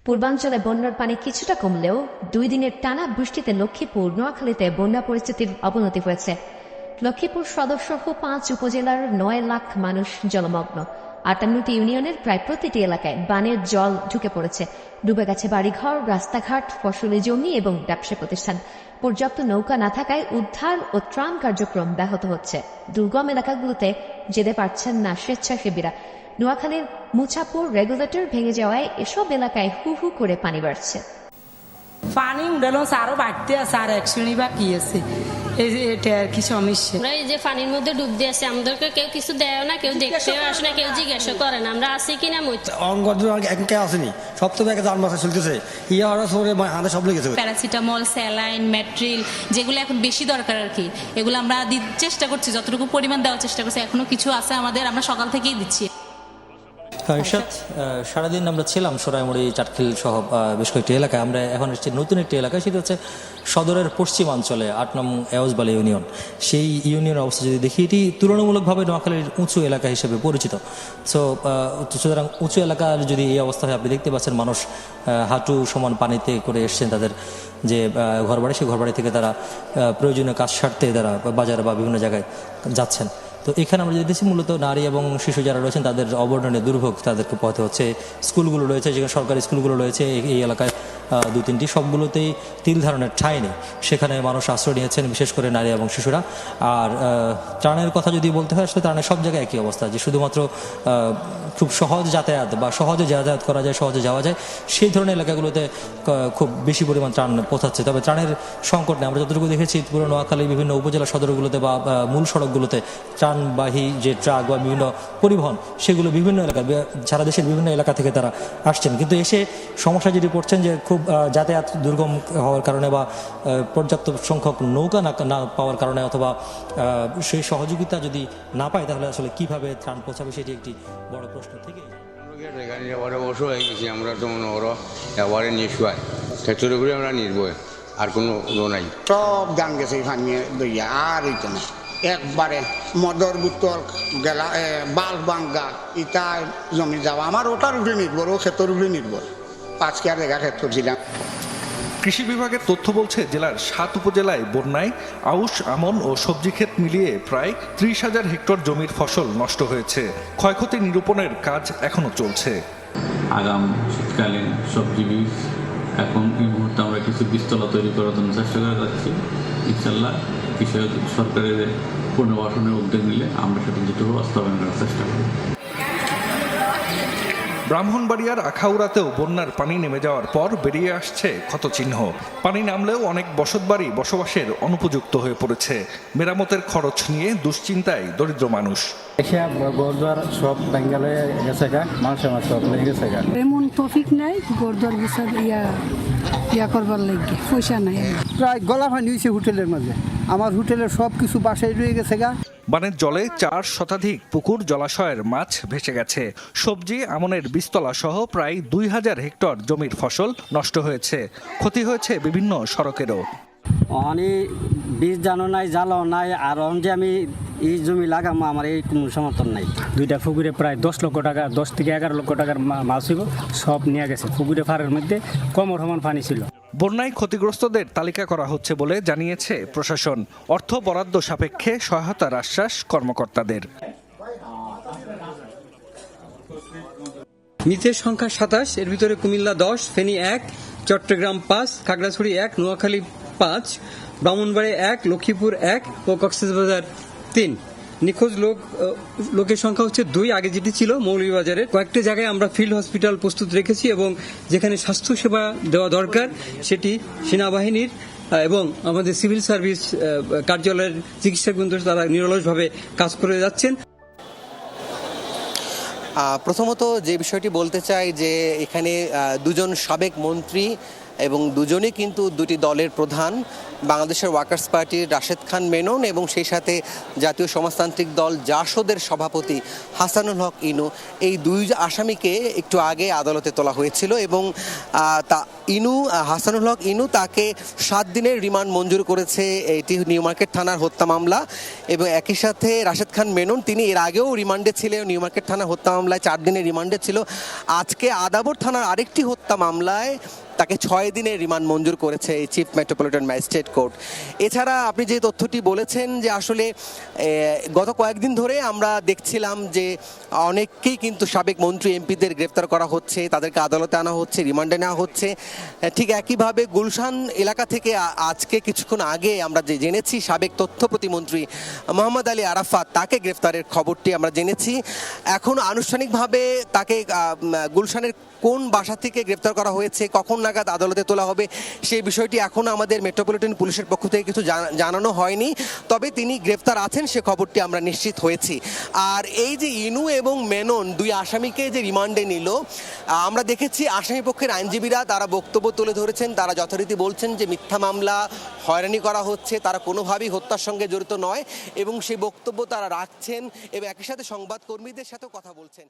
পূর্বাঞ্চলে বন্যার পানি কিছুটা কমলেও 2 দিনের টানা বৃষ্টিতে লক্ষ্মীপুর নোয়াখালীতে বন্যা পরিস্থিতির অবনতি হয়েছে। লক্ষ্মীপুর সদর সহ 5 উপজেলার 9 লাখ মানুষ জলমগ্ন। 58টি ইউনিয়নের প্রায় প্রতিটি এলাকায় বানের জল ঢুকে পড়েছে। ডুবে গেছে বাড়িঘর, রাস্তাঘাট, ফসলি জমি এবং ব্যবসা প্রতিষ্ঠান। পর্যাপ্ত নৌকা না থাকায় উদ্ধার ও ত্রাণ কার্যক্রম ব্যাহত হচ্ছে। দুর্গম এলাকাগুলোতে যেতে পারছেন না স্বেচ্ছাসেবীরা। নোয়াখালীর মুছাপুর রেগুলেটর ভেঙে যাওয়ায় এসব এলাকায় হু হু করে পানি বাড়ছে। পানি উঠানো আরো বাড়তে আছে, আর 1 শ্রেণী বাকি আছে। এই যে এটা আর কি সমস্যা, আমরা এই যে পানির মধ্যে ডুব দিয়ে আছে, আমাদেরকে কেউ কিছু দেয় না, কেউ দেখতেও আসে না, কেউ জিজ্ঞাসা করে না আমরা আছি কিনা। কে আসেনি, সব তো ব্যাগে যান বাসা চলতেছে, ইয়া ওরা সরে হাতে সব লেগেছে। প্যারাসিটামল, স্যালাইন, ম্যাট্রিল যেগুলো এখন বেশি দরকার আর কি, এগুলো আমরা চেষ্টা করছি, যতটুকু পরিমাণ দেওয়ার চেষ্টা করছি। এখনো কিছু আছে আমাদের, আমরা সকাল থেকেই দিচ্ছি। সারাদিন আমরা ছিলাম সোনাইমুড়ি, চাটখিল সহ বেশ কয়েকটি এলাকায়। আমরা এখন এসেছি নতুন একটি এলাকায়, সেটা হচ্ছে সদরের পশ্চিমাঞ্চলে 8 নং এওজবালি ইউনিয়ন। সেই ইউনিয়নের অবস্থা যদি দেখি, এটি তুলনামূলকভাবে নোয়াখালীর উঁচু এলাকা হিসেবে পরিচিত। সুতরাং উঁচু এলাকার যদি এই অবস্থা হয়, আপনি দেখতে পাচ্ছেন মানুষ হাঁটু সমান পানিতে করে এসছেন। তাদের যে ঘরবাড়ি, সেই ঘরবাড়ি থেকে তারা প্রয়োজনীয় কাজ সারতে তারা বাজার বা বিভিন্ন জায়গায় যাচ্ছেন। তো এখানে আমরা দেখতেছি মূলত নারী এবং শিশু যারা রয়েছেন তাদের অবর্ণনীয় দুর্ভোগ তাদেরকে পথে হচ্ছে। স্কুলগুলো রয়েছে, যেখানে সরকারি স্কুলগুলো রয়েছে এই এলাকায় 2-3টি, সবগুলোতেই তিল ধারণের ঠাঁই নেই। সেখানে মানুষ আশ্রয় নিয়েছেন, বিশেষ করে নারী এবং শিশুরা। আর ত্রাণের কথা যদি বলতে হয়, আসলে ত্রাণের সব জায়গায় একই অবস্থা, যে শুধুমাত্র খুব সহজ যাতায়াত বা সহজে যাতায়াত করা যায়, সহজে যাওয়া যায়, সেই ধরনের এলাকাগুলোতে খুব বেশি পরিমাণ ত্রাণ পৌঁছাচ্ছে। তবে ত্রাণের সংকট নেই। আমরা যতটুকু দেখেছি পুরো নোয়াখালীর বিভিন্ন উপজেলা সদরগুলোতে বা মূল সড়কগুলোতে ত্রাণবাহী যে ট্রাক বা বিভিন্ন পরিবহন, সেগুলো বিভিন্ন এলাকা, সারা দেশের বিভিন্ন এলাকা থেকে তারা আসছেন। কিন্তু এসে সমস্যা যেটি পড়ছেন, যে খুব যাতায়াত দুর্গম হওয়ার কারণে বা পর্যাপ্ত সংখ্যক নৌকা না পাওয়ার কারণে, অথবা সেই সহযোগিতা যদি না পায়, তাহলে আসলে কিভাবে ত্রাণ পৌঁছাবে, সেটি একটি বড় প্রশ্ন থেকে আমরা তো মনে করো এবারে নিয়ে শুয়াই ক্ষেত্রে করে আমরা নির্ভয়, আর কোনো নাই। সব গান গেছে ভাঙিয়ে দইয়া, আর এইতো না একবারে মদর বুতল গেলা, বাল বাঙ্গা ইটা জমি যাওয়া। আমার ওটার উপরে নির্ভর, ও ক্ষেত্রের উপরে নির্ভর। 5 কেয়ার জায়গা ক্ষেত্র ছিলাম। কৃষি বিভাগের তথ্য বলছে, জেলার 7 উপজেলায় বন্যায় আউশ, আমন ও সবজি ক্ষেত মিলিয়ে প্রায় 30,000 হেক্টর জমির ফসল নষ্ট হয়েছে। ক্ষয়ক্ষতি নিরূপণের কাজ এখনো চলছে। আগাম শীতকালীন সবজি বীজ এখন এই মুহূর্তে আমরা কিছু বীজতলা তৈরি করার জন্য চেষ্টা করে যাচ্ছি। ইনশাল্লাহ কৃষি সরকারের পুনর্বাসনের উদ্যোগ নিলে আমরা সেটা দ্রুত বাস্তবায়ন করার চেষ্টা করব। ব্রাহ্মণবাড়িয়ার আখাউড়াতেও বন্যার পানি নেমে যাওয়ার পর বেরিয়ে আসছে ক্ষতচিহ্ন। পানি নামলেও অনেক বসতবাড়ি বসবাসের অনুপযুক্ত হয়ে পড়েছে। মেরামতের খরচ নিয়ে দুশ্চিন্তায় দরিদ্র মানুষ। সব বেঙ্গালে গেছে গা, মানুষের সব লেগে গেছে গা। এমন টপিক নাই, গোরদর বিচার ইয়া করবার লাগে পয়সা নাই। প্রায় গলা পানি হয়েছে হোটেলের মাঝে। আমার হোটেলের সব কিছু বাসায় রয়ে গেছে গা। বানের জলে 4 শতাধিক পুকুর, জলাশয়ের মাছ ভেসে গেছে। সবজি, আমনের বীজতলা সহ প্রায় 2000 হেক্টর জমির ফসল নষ্ট হয়েছে। ক্ষতি হয়েছে বিভিন্ন সড়কেরও। বীজ জানো নাই, জ্বালাও নাই, আর যে আমি এই জমি লাগাবো, আমার এই কোনো সমর্থন নাই। 2টা পুকুরে প্রায় 10 লক্ষ টাকা, 10 থেকে 11 লক্ষ টাকার মাছ ছিল, সব নিয়ে গেছে। পুকুরে ফারের মধ্যে কমর সমান পানি ছিল। বন্যায় ক্ষতিগ্রস্তদের তালিকা করা হচ্ছে বলে জানিয়েছে প্রশাসন। অর্থ বরাদ্দ সাপেক্ষে সহায়তার আশ্বাস কর্মকর্তাদের। মৃতের সংখ্যা 27, এর ভিতরে কুমিল্লা 10, ফেনী 1, চট্টগ্রাম 5, খাগড়াছড়ি 1, নোয়াখালী 5, ব্রাহ্মণবাড়িয়া 1, লক্ষ্মীপুর 1 ও কক্সবাজার 3। নিখোঁজ লোকের সংখ্যা হচ্ছে 2, আগে যেটি ছিল মৌলভীবাজারে। কয়েকটি জায়গায় আমরা ফিল্ড হসপিটাল প্রস্তুত রেখেছি এবং যেখানে স্বাস্থ্যসেবা দেওয়া দরকার সেটি সেনাবাহিনীর এবং আমাদের সিভিল সার্ভিস কার্যালয়ের চিকিৎসকবৃন্দ তারা নিরলসভাবে কাজ করে যাচ্ছেন। প্রথমত যে বিষয়টি বলতে চাই, যে এখানে 2জন সাবেক মন্ত্রী এবং দুজনই কিন্তু দুটি দলের প্রধান, বাংলাদেশের ওয়ার্কার্স পার্টির রাশেদ খান মেনন এবং সেই সাথে জাতীয় সমাজতান্ত্রিক দল জাসদের সভাপতি হাসানুল হক ইনু। এই দুই আসামিকে একটু আগে আদালতে তোলা হয়েছিল এবং হাসানুল হক ইনু তাকে 7 দিনের রিমান্ড মঞ্জুর করেছে এটি নিউ মার্কেট থানার হত্যা মামলা, এবং একই সাথে রাশেদ খান মেনন তিনি এর আগেও রিমান্ডে ছিলেন নিউ মার্কেট থানার হত্যা মামলায় 4 দিনের রিমান্ডে ছিল। আজকে আদাবর থানার আরেকটি হত্যা মামলায় তাকে 6 দিনের রিমান্ড মঞ্জুর করেছে এই চিফ মেট্রোপলিটন ম্যাজিস্ট্রেট কোর্ট। এছাড়া আপনি যে তথ্যটি বলেছেন যে আসলে গত কয়েকদিন ধরে আমরা দেখছিলাম যে অনেককেই কিন্তু সাবেক মন্ত্রী এমপিদের গ্রেফতার করা হচ্ছে, তাদেরকে আদালতে আনা হচ্ছে, রিমান্ডে নেওয়া হচ্ছে। ঠিক একইভাবে গুলশান এলাকা থেকে আজকে কিছুক্ষণ আগে আমরা যে জেনেছি সাবেক তথ্য প্রতিমন্ত্রী মোহাম্মদ আলী আরাফাত তাকে গ্রেফতারের খবরটি আমরা জেনেছি। এখন আনুষ্ঠানিকভাবে তাকে গুলশানের কোন বাসা থেকে গ্রেফতার করা হয়েছে, কখন নাগাদ আদালতে তোলা হবে সেই বিষয়টি এখনও আমাদের মেট্রোপলিটন পুলিশের পক্ষ থেকে কিছু জানানো হয়নি, তবে তিনি গ্রেফতার আছেন সে খবরটি আমরা নিশ্চিত হয়েছি। আর এই যে ইনু এবং মেনন দুই আসামিকে যে রিমান্ডে নিল, আমরা দেখেছি আসামি পক্ষের আইনজীবীরা তারা বক্তব্য তুলে ধরেছেন, তারা যথারীতি বলছেন যে মিথ্যা মামলা, হয়রানি করা হচ্ছে, তারা কোনোভাবেই হত্যার সঙ্গে জড়িত নয় এবং সেই বক্তব্য তারা রাখছেন এবং একই সাথে সংবাদকর্মীদের সাথেও কথা বলছেন।